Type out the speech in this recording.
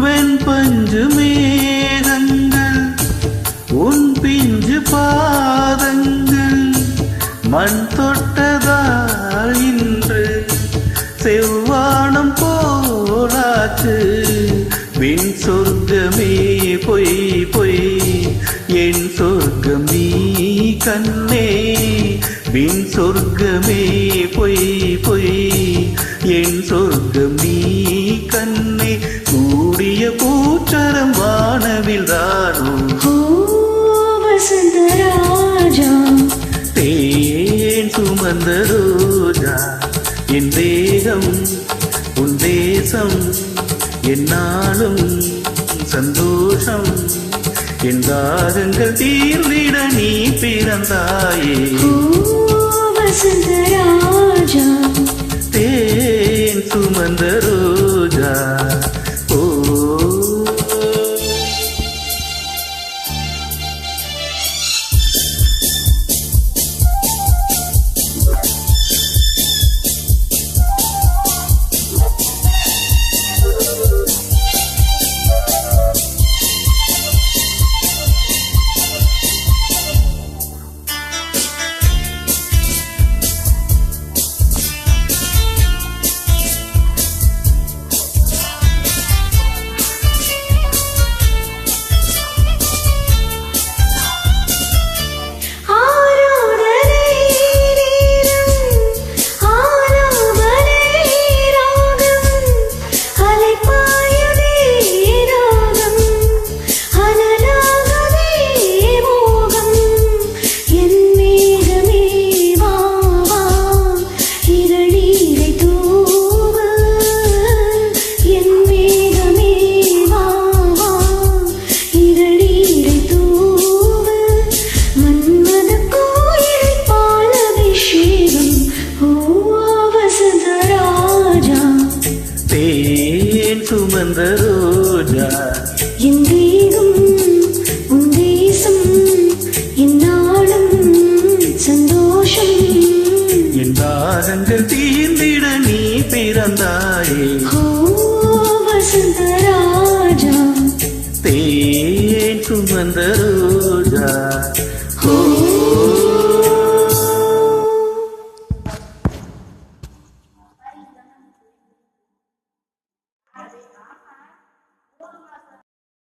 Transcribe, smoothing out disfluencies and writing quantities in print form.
வெண்பஞ்சு மேகங்கள் உன் பிஞ்சு பாதங்கள் மண் தொட்டதால் இன்று செவ்வானம் போலாச்சு. விண் சொர்க்கமே பொய் பொய் என் சொர்க்கம் நீ கண்ணே. விண் சொர்க்கமே பொய் பொய் என் சொர்க்கம் நீ கண்ணே. கூடிய பூச்சரம் வானவில் தானோ வசந்தராஜா. தேன் சுமந்த ரோஜா என் தேகம் உன் தேசம் என்னாலும் சந்தோஷம். என் தாகங்கள் தீர்ந்திட நீ பிறந்தாயே வசந்தராஜா. தேன் சுமந்த ரோஜா. தேன் சுமந்த ரோஜா என் தேகம் உன் தேசம் என்னாலும் சந்தோஷம். என் தாகங்கள் தீர்ந்திட நீ பிறந்தாயே வசந்தராஜா. தேன் சுமந்த ரோஜா.